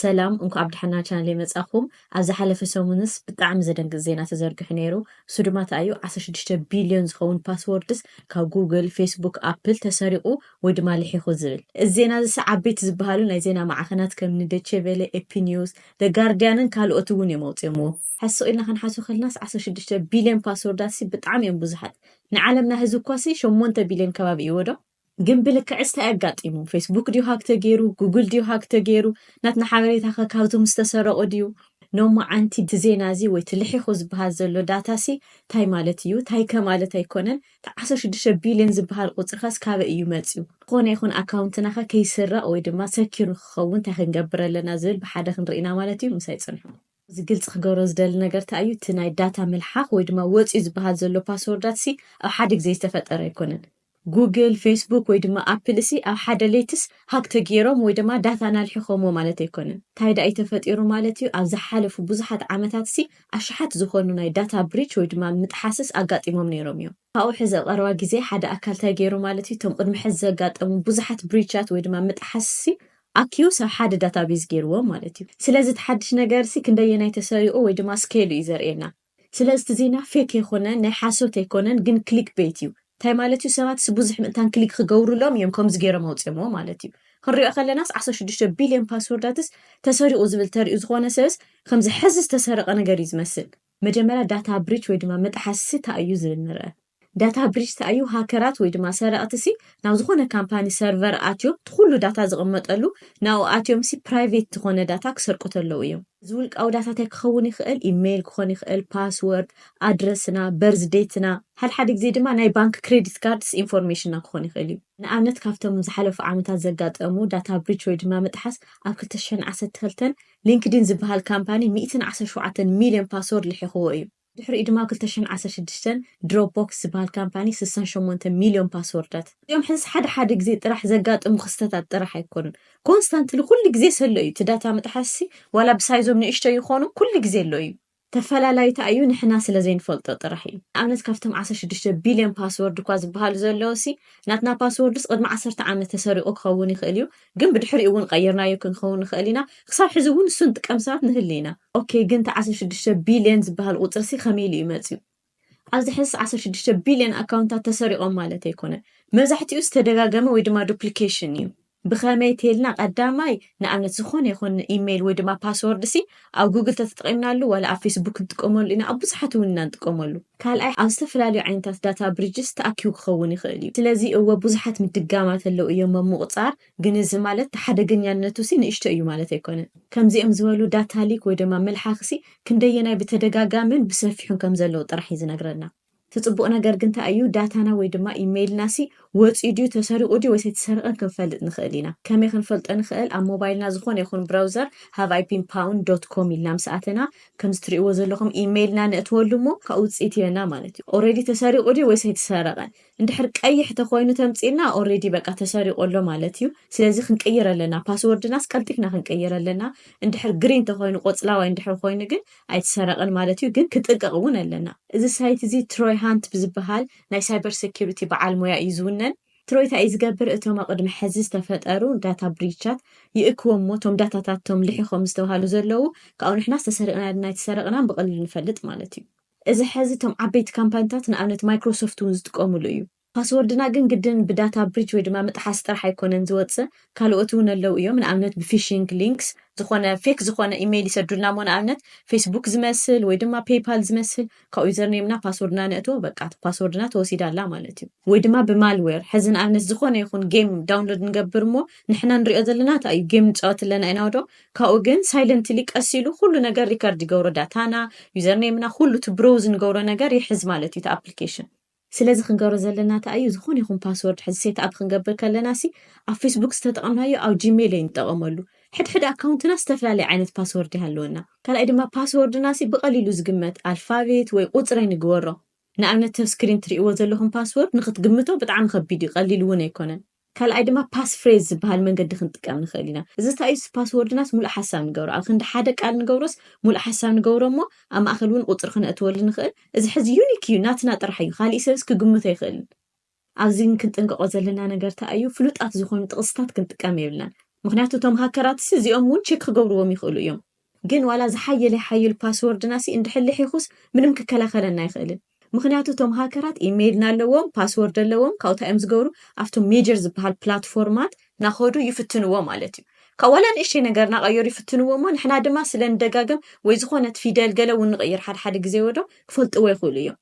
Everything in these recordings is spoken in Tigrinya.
ሰላም እንኳ ዓብድ ሓና ቻናል መጻኹም ኣብዚ ሓለፈ ሰሙንስ ብጣዕሚ ዘደንግጥ ዜና ተዘርግሑ ነይሩ እሱ ድማ ታዩ 16 ቢልዮን ዝኸውን ፓስወርድስ ካብ ጉግል ፌስቡክ ኣፕል ተሰሪቑ ወይ ድማ ልሒኹ ዝብል እዚ ዜና እዚ ዓበይቲ ዝበሃሉ ናይ ዜና ማዕኸናት ከም ዶይቼ ቬለ ኤፒ ኒውስ ዘ ጋርዲያንን ካልኦት እውን እዮም ኣውፂኦምዎ ሓስቕ ኢልና ክንሓስብ ከለናስ 16 ቢልዮን ፓስወርዳት ብጣዕሚ እዮም ብዙሓት ንዓለምና ህዝቢ እኳ 8 ቢልዮን ከባቢ እዩ ወዶ ግን ብልክዕስ ተኣጋጢሙ ፌስቡክ ዲዩ ሃክ ተገይሩ ጉግል ዲዩ ሃክ ተገይሩ ናትና ሓበሬታ ካብቶም ዝተሰረቁ ዲዩ ኖሞ ዓንቲ ዜና እዚ ወይ ትልሒኹ ዝበሃል ዘሎ ዳታሲ ታይ ማለት እዩ ታይ ከማለት ኣይኮነን 16 ቢልዮን ዝበሃል ቁፅርኸስ ካበ እዩ መፅዩ ኮነ ይኹን ኣካውንትና ከይስረቅ ወይ ድማ ሰኪሩ ክኸውን ታይ ክንገብር ኣለና ዝብል ብሓደ ክንርኢና ማለት እዩ ምሳይ ፅንሑ እዚ ግልጽ ክገብሮ ዝደሊ ነገር እንታይ እዩ እቲ ናይ ዳታ ምልሓኽ ወይ ድማ ወፂ ዝበሃል ዘሎ ፓስወርዳት ሲ ኣብ ሓደ ግዜ ዝተፈጠረ ኣይኮነን ጉግል ፌስቡክ ወይ ድማ ኣፕል ሲ ኣብ ሓደ ሌትስ ሃክ ተገይሮም ወይ ድማ ዳታ ናልሒኾምዎ ማለት ኣይኮነን ታይዳ ኣይተፈጢሩ ማለት እዩ ኣብ ዝሓለፉ ብዙሓት ዓመታት ሲ ኣሽሓት ዝኾኑ ናይ ዳታ ብሪች ወይ ድማ ምጥሓስስ ኣጋጢሞም ነይሮም እዮም ካብኡ ሕዚ ቀረባ ግዜ ሓደ ኣካል ታይ ገይሩ ማለት እዩ ቶም ቅድሚ ሕዚ ዘጋጠሙ ብዙሓት ብሪቻት ወይ ድማ ምጥሓስ ሲ ኣኪዩ ሰብ ሓደ ዳታቤዝ ገይርዎም ማለት እዩ ስለዚ ተሓድሽ ነገር ሲ ክንደየናይ ተሰሪቑ ወይ ድማ ስኬሉ እዩ ዘርእየና ስለዚ እቲ ዜና ፌክ ኣይኮነን ናይ ሓሶት ኣይኮነን ግን ክሊክ ቤት እዩ ታይ ማለት እዩ ሰባት ብዙሕ ምእንታን ክሊክ ክገብሩሎም እዮም ከምዚ ገይሮም ኣውፅኦምዎ ማለት እዩ ክንሪኦ ከለናስ 16 ቢልዮን ፓስወርዳትስ ተሰሪቑ ዝብል ተሪኡ ዝኾነ ሰብስ ከምዚ ሕዚ ዝተሰረቐ ነገር እዩ ዝመስል መጀመርያ ዳታ ብሪች ወይ ድማ መጥሓሲ እንታይ እዩ ዝብል ንርአ ዳታ ብሪች እንታይ እዩ ሃከራት ወይ ድማ ሰረቕቲ ሲ ናብ ዝኾነ ካምፓኒ ሰርቨር ኣትዮም ኩሉ ዳታ ዝቕመጠሉ ናብኡ ኣትዮም ሲ ፕራይቬት ዝኾነ ዳታ ክሰርቁ ተለው እዮም ዝውልቃዊ ዳታታት ክኸውን ይኽእል ኢሜይል ክኾን ይኽእል ፓስወርድ ኣድረስና በርዝዴትና ሓደ ግዜ ድማ ናይ ባንክ ክሬዲት ካርድስ ኢንፎርሜሽንና ክኾን ይኽእል እዩ ንኣብነት ካብቶም ዝሓለፉ ዓመታት ዘጋጠሙ ዳታ ብሪች ወይ ድማ ምጥሓስ ኣብ 2012 ሊንክድን ዝበሃል ካምፓኒ 117 ሚልዮን ፓስወርድ ልሒኽዎ እዩ ድሕሪኡ ድማ 2016 ድሮፕቦክስ ዝበሃል ካምፓኒ 68 ሚልዮን ፓስወርዳት እዚኦም ሕዚ ሓደ ግዜ ጥራሕ ዘጋጥሙ ክስተታት ጥራሕ ኣይኮኑን ኮንስታንትሊ ኩሉ ግዜ ዘሎ እዩ እቲ ዳታ ምጥሓሲ ዋላ ብሳይዞም ንእሽቶ ይኾኑ ኩሉ ግዜ ኣሎ እዩ ተፈላላይ እዩ ንሕና ስለ ዘይንፈልጦ ጥራሕ እዩ ኣብነት ካብቶም 16 ቢልዮን ፓስወርድ እኳ ዝበሃሉ ዘለዎ ሲ ናትና ፓስወርድስ ቅድሚ 10 ዓመት ተሰሪቑ ክኸውን ይኽእል እዩ ግን ብድሕሪኡ እውን ቀይርናዮ ክንኸውን ንኽእል ኢና ክሳብ ሕዚ እውን እሱን ጥቀም ሰባት ንህሊ ኢና ኦኬ ግን 16 ቢልዮን ዝበሃል ቁፅሪ ሲ ከመይ ኢሉ ይመፅዩ ኣብዚ ሕዚ 16 ቢልዮን ኣካውንታት ተሰሪቖም ማለት ኣይኮነን መብዛሕትኡ ዝተደጋገመ ወይ ድማ ዱፕሊኬሽን እዩ ብኸመይ ተልና ቀዳማይ ንኣብነት ዝኾነ ይኹን ኢሜይል ወይ ድማ ፓስወርድ ሲ ኣብ ጉግል ተጠቒምናሉ ወላ ኣብ ፌስቡክ ንጥቀመሉ ኢና ኣብ ብዙሓት እውን ኢና ንጥቀመሉ ካልኣይ ኣብ ዝተፈላለዩ ዓይነታት ዳታ ብሪጅስ ተኣኪቡ ክኸውን ይኽእል እዩ ስለዚ እወ ብዙሓት ምድጋማት ኣለው እዮም ምቁፃር ግን እዚ ማለት ሓደገኛነቱ ሲ ንእሽቶ እዩ ማለት ኣይኮነን ከምዚኦም ዝበሉ ዳታ ሊክ ወይ ድማ መልሓኽ ሲ ክንደየናይ ብተደጋጋምን ብሰፊሑን ከም ዘለዎ ጥራሕ እዩ ዝነግረና ትጽቡቕ ነገር ግን እንታይ እዩ ዳታና ወይ ድማ ኢሜይልና ሲ ወፂኡ ድዩ ተሰሪቑ ድዩ ወይስ የተሰረቐ ክንፈልጥ ንኽእል ኢና ከመይ ክንፈልጦ ንኽእል ኣብ ሞባይልና ዝኾነ ይኹን ብራውዘር haveipinpound.com ኢልና ምስኣተና ከምዚ ትሪእዎ ዘለኹም ኢሜይልና ንእትወሉ እሞ ካብ ውፅኢት ይበና ማለት እዩ ኦልሬዲ ተሰሪቑ ድዩ ወይስ የተሰረቐ እንድሕር ቀይሕ ተኮይኑ ተምፂልና ኦልሬዲ በቃ ተሰሪቑ ኣሎ ማለት እዩ ስለዚ ክንቀይር ኣለና ፓስወርድናስ ቀልጢፍና ክንቀይር ኣለና እንድሕር ግሪን ተኮይኑ ቆፅላዋይ እንድሕር ኮይኑ ግን ኣይተሰረቐን ማለት እዩ ግን ክጥንቀቕ እውን ኣለና እዚ ሳይት እዚ ትሮይ ሃንት ብዝበሃል ናይ ሳይበር ሴኪሪቲ በዓል ሞያ እዩ ዝውነን ትሮይ እንታይ ዝገብር እቶም ቅድሚ ሕዚ ዝተፈጠሩ ዳታ ብሪቻት ይእክቦም ሞቶም ዳታታቶም ልሒኾም ዝተባሃሉ ዘለው ካብኡ ንሕና ዝተሰረቕና ኣይተሰረቕና ብቐሊሉ ንፈልጥ ማለት እዩ እዚ ሕዚ እቶም ዓበይቲ ካምፓኒታት ንኣብነት ማይክሮሶፍት እውን ዝጥቀሙሉ እዩ ፓስወርድና ግን ግድን ብዳታ ብሪች ወይ ድማ ምጥሓስ ጥራሕ ኣይኮነን ዝወፅእ ካልኦት እውን ኣለው እዮም ንኣብነት ብፊሽንግ ሊንክስ ዝኾነ ፌክ ዝኾነ ኢሜይል ይሰዱልና ሞ ንኣብነት ፌስቡክ ዝመስል ወይ ድማ ፔይፓል ዝመስል ካብ ዩዘርኔምና ፓስወርድና ነእትዎ በቃ ፓስወርድና ተወሲዳ ኣላ ማለት እዩ ወይ ድማ ብማልዌር ሕዚ ንኣብነት ዝኾነ ይኹን ጌም ዳውንሎድ ንገብር ሞ ንሕና ንሪኦ ዘለና እንታይ እዩ ጌም ንፃወት ኣለና ኢና ዶ ካብኡ ግን ሳይለንትሊ ቀሲሉ ኩሉ ነገር ሪከርድ ይገብሮ ዳታና ዩዘርኔምና ኩሉ እቲ ብሮውዝ ንገብሮ ነገር ይሕዝ ማለት እዩ እቲ ኣፕሊኬሽን ስለዚ ክንገብሮ ዘለና እንታይ እዩ ዝኾነ ይኹን ፓስወርድ ሕዚ ሴት ኣፕ ክንገብር ከለና ሲ ኣብ ፌስቡክ ዝተጠቐምናዮ ኣብ ጂሜይል ንጥቀመሉ ሕድሕድ ኣካውንትና ዝተፈላለየ ዓይነት ፓስወርድ ይሃለወና ካልኣይ ድማ ፓስወርድና ሲ ብቐሊሉ ዝግመት ኣልፋቤት ወይ ቁፅሪ ንግበሮ ንኣብነት ተብ ስክሪን ትሪእዎ ዘለኹም ፓስወርድ ንኽትግምቶ ብጣዕሚ ከቢድ እዩ ቀሊል እውን ኣይኮነን ካልኣይ ድማ ፓስ ፍሬዝ ዝበሃል መንገዲ ክንጥቀም ንኽእል ኢና እዚ እንታይ እዩ ፓስወርድናስ ሙሉእ ሓሳብ ንገብሮ ኣብ ክንዲ ሓደ ቃል ንገብሮስ ሙሉእ ሓሳብ ንገብሮ እሞ ኣብ ማእኸል እውን ቁፅሪ ክነእትወሉ ንኽእል እዚ ሕዚ ዩኒክ እዩ ናትና ጥራሕ እዩ ካሊእ ሰብስ ክግምቶ ኣይኽእልን ኣብዚ ክንጥንቀቆ ዘለና ነገር እንታይ እዩ ፍሉጣት ዝኾኑ ጥቕስታት ክንጥቀም የብልናን ምክንያቱ ቶም ሃከራት እዚኦም እውን ቼክ ክገብርዎም ይኽእሉ እዮም ግን ዋላ ዝሓየለ ሓይል ፓስወርድና እንድሕልሕ ይኹስ ምንም ክከላኸለና ይኽእልን ምክንያቱ ቶም ሃከራት ኢሜይልና ኣለዎም ፓስወርድ ኣለዎም ካብኡ እዮም ዝገብሩ ኣብቶም ሜጀር ዝበሃል ፕላትፎርማት ናኸዱ ይፍትንዎ ማለት እዩ ካብ ዋላ ንእሽተይ ነገር ናቀየሩ ይፍትንዎ እሞ ንሕና ድማ ስለ እንደጋገም ወይ ዝኾነት ፊደል ገለ እውን ንቕይር ሓደ ግዜ ወዶ ክፈልጥዎ ይኽእሉ እዮም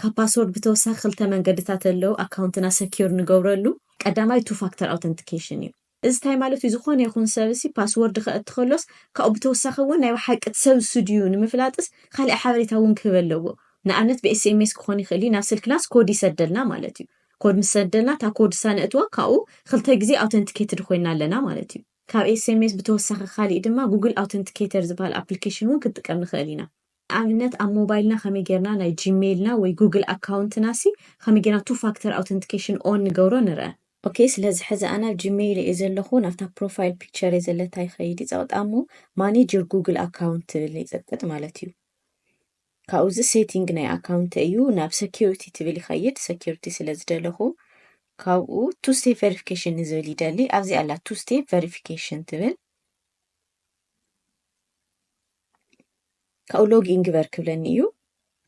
ካብ ፓስወርድ ብተወሳኺ ክልተ መንገድታት ኣለዉ ኣካውንትና ሰኪዩር ንገብረሉ ቀዳማይ ቱ ፋክተር ኣውተንቲኬሽን እዩ እዚ እንታይ ማለት እዩ ዝኾነ ይኹን ሰብሲ ፓስወርድ ከእቲ ከሎስ ካብኡ ብተወሳኺ እውን ናይ ሓቅት ሰብ ስድዩ ንምፍላጥስ ካልእ ሓበሬታ እውን ክህብ ኣለዎ ንኣብነት ብኤስኤምኤስ ክኾን ይኽእል ናብ ስልክናስ ኮድ ይሰደልና ማለት እዩ ኮድ ምስ ሰደልና እታ ኮድ ሳነእትዋ ካብኡ ክልተ ግዜ ኣውተንቲኬትድ ኮይና ኣለና ማለት እዩ ካብ ኤስኤምኤስ ብተወሳኺ ካሊእ ድማ ጉግል ኣውተንቲኬተር ዝበሃል ኣፕሊኬሽን እውን ክትጥቀም ንኽእል ኢና ኣብነት ኣብ ሞባይልና ከመይ ጌርና ናይ ጂሜይልና ወይ ጉግል ኣካውንትና ከመይ ጌርና ቱ ፋክተር ኣውተንቲኬሽን ኦን ንገብሮ ንርአ ኦኬ ስለዚ ሕዚ ኣነ ጂሜይል እየ ዘለኹ ናብታ ፕሮፋይል ፒክቸር እየ ዘለታ ይኸይድ ይፀቕጣሞ ማኔጅ ዮር ጉግል ኣካውንት ትብል ይፀቅጥ ማለት እዩ ካብኡ እዚ ሴቲንግ ናይ ኣካውንት እዩ ናብ ሴኪሪቲ ትብል ይኸይድ ሴኪሪቲ ስለ ዝደለኹ ካብኡ ቱ ስቴፕ ቨሪፊኬሽን ዝብል ይደሊ ኣብዚ ኣላ ቱ ስቴፕ ቨሪፊኬሽን ትብል ካብኡ ሎጊን ግበር ክብለኒ እዩ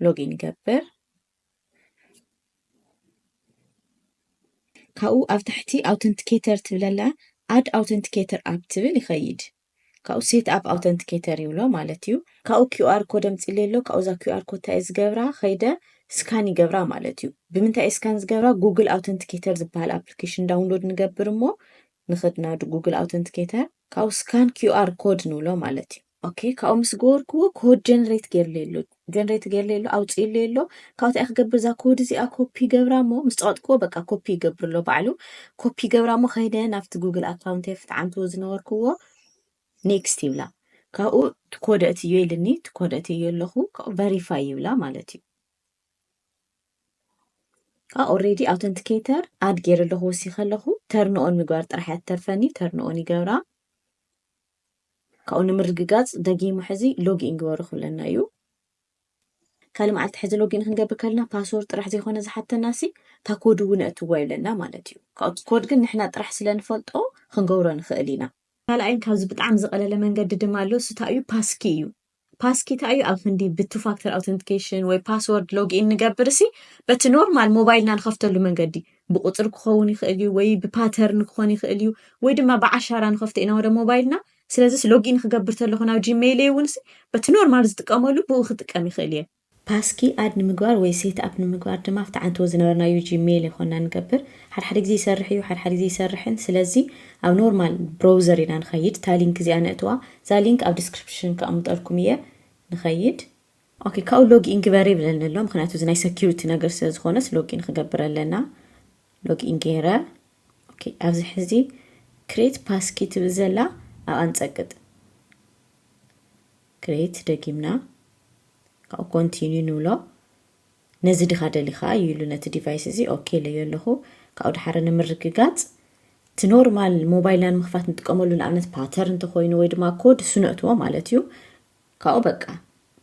ሎጊን ገበር ካብኡ ኣብ ታሕቲ ኣውተንቲኬተር ትብለላ ኣድ ኣውተንቲኬተር ኣብ ትብል ይኸይድ ካብኡ ሴት ኣፕ ኣውተንቲኬተር ይብሎ ማለት እዩ ካብኡ ኪውኣር ኮድ ኣምፂለ ኣሎ ካብኡ ዛ ኪውኣር ኮድ እንታይ ዝገብራ ከይደ ስካን ይገብራ ማለት እዩ ብምንታይ ስካን ዝገብራ ጉግል ኣውተንቲኬተር ዝበሃል ኣፕሊኬሽን ዳውንሎድ ንገብር እሞ ንኽድና ጉግል ኣውተንቲኬተር ካብኡ ስካን ኪውኣር ኮድ ንብሎ ማለት እዩ ኦኬ ካብኡ ምስ ገበርክዎ ኮድ ጀነሬት ገይርለ ኣውፂለ ኣሎ ካብኡ እንታይ ክገብር ዛ ኮድ እዚኣ ኮፒ ገብራ እሞ ምስ ፀቐጥክዎ በቃ ኮፒ ይገብር ኣሎ ባዕሉ ኮፒ ገብራ እሞ ከይደ ናብቲ ጉግል ኣካውንት ፍትዓንትዎ ዝነበርክዎ ኔክስት ይብላ ካብኡ ትኮደ እትዮ ኢልኒ ትኮደ እትዮ ኣለኹ ካብኡ ቨሪፋይ ይብላ ማለት እዩ ኦልሬዲ ኣውተንቲኬተር ኣድ ገይር ኣለኹ ወሲኸ ኣለኹ ተርንኦን ምግባር ጥራሕ እያ ተርፈኒ ተርንኦን ይገብራ ካብኡ ንምርግጋፅ ደጊሙ ሕዚ ሎጊን ግበሩ ክብለና እዩ ካልእ መዓልቲ ሕዚ ሎጊን ክንገብር ከለና ፓስወርድ ጥራሕ ዘይኮነ ዝሓተና እታ ኮድ እውን እትዋ ይብለና ማለት እዩ ካብኡ ኮድ ግን ንሕና ጥራሕ ስለንፈልጦ ክንገብሮ ንኽእል ኢና ካልኣይን ካብዚ ብጣዕሚ ዝቐለለ መንገዲ ድማ ኣሎ ስታ እዩ ፓስኪ እዩ ፓስኪ እንታይ እዩ ኣብ ክንዲ ብቱ ፋክተር ኣውተንቲኬሽን ወይ ፓስወርድ ሎጊን ንገብር በቲ ኖርማል ሞባይልና ንኸፍተሉ መንገዲ ብቁፅሪ ክኸውን ይኽእል እዩ ወይ ብፓተርን ክኾን ይኽእል እዩ ወይ ድማ ብዓሻራ ንኸፍተ ኢና ወደ ሞባይልና ስለዚ ሎጊን ክገብር ተለኹ ናብ ጂሜይል እውን በቲ ኖርማል ዝጥቀመሉ ብኡ ክጥቀም ይኽእል እየ ፓስኪ ኣድ ንምግባር ወይ ሴት ኣፕ ንምግባር ድማ ፍትዓንትዎ ዝነበርናዩ ጂሜይል ይኮንና ንገብር ሓድሓደ ግዜ ይሰርሕ እዩ ሓድሓደ ግዜ ይሰርሕን ስለዚ ኣብ ኖርማል ብራውዘር ኢና ንኸይድ እታ ሊንክ እዚኣ ነእትዋ እዛ ሊንክ ኣብ ዲስክሪፕሽን ከኣምጠልኩም እየ ንኸይድ ኦኬ ካብኡ ሎጊን ግበር ይብለኒ ኣሎ ምክንያቱ እዚ ናይ ሴኪሪቲ ነገር ስለ ዝኾነስ ሎጊን ክገብር ኣለና ሎጊን ገይረ ኦኬ ኣብዚ ሕዚ ክሬት ፓስኪ ትብል ዘላ ኣብ ኣንፀቅጥ ክሬት ደጊምና ካብኡ ኮንቲኒዩ ንብሎ ነዚ ዲኻ ደሊኻ ይብሉ ነቲ ዲቫይስ እዚ ኦኬ ለዮ ኣለኹ ካብኡ ድሓረ ንምርግጋፅ እቲ ኖርማል ሞባይልና ንምኽፋት ንጥቀመሉ ንኣብነት ፓተርን እንተኮይኑ ወይ ድማ ኮድ ስነእትዎ ማለት እዩ ካብኡ በቃ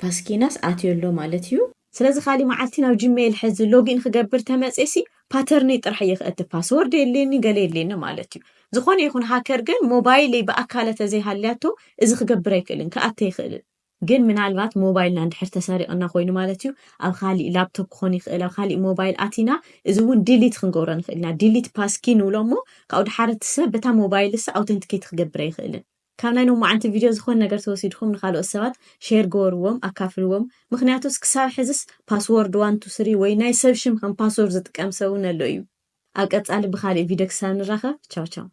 ፓስኪናስ ኣትዮ ኣሎ ማለት እዩ ስለዚ ካሊእ መዓልቲ ናብ ጂሜይል ሕዚ ሎጊን ክገብር ተመፅሲ ፓተርኒ ጥራሕ የኽእቲ ፓስወርድ የለኒ ገለ የለኒ ማለት እዩ ዝኾነ ይኹን ሃከር ግን ሞባይለይ ብኣካለተ ዘይሃልያቶ እዚ ክገብር ኣይክእልን ክኣተ ይኽእልን ግን ምናልባት ሞባይልና እንድሕር ተሰሪቕና ኮይኑ ማለት እዩ ኣብ ካሊእ ላፕቶፕ ክኾን ይኽእል ኣብ ካሊእ ሞባይል ኣቲና እዚ እውን ዲሊት ክንገብሮ ንኽእል ኢና ዲሊት ፓስኪ ንብሎ እሞ ካብኡ ድሓረ እቲ ሰብ በታ ሞባይል ኣውተንቲኬት ክገብር ኣይኽእልን ካብ ናይ ሎማዓንቲ ቪድዮ ዝኾነ ነገር ተወሲድኩም ንካልኦት ሰባት ሼር ገበርዎም ኣካፍልዎም ምክንያቱስ ክሳብ ሕዝስ ፓስወርድ 1 2 3 ወይ ናይ ሰብ ሽም ከም ፓስወርድ ዝጥቀም ሰብ እውን ኣሎ እዩ ኣብ ቀፃሊ ብካሊእ ቪድዮ ክሳብ ንራኸብ ቻው ቻው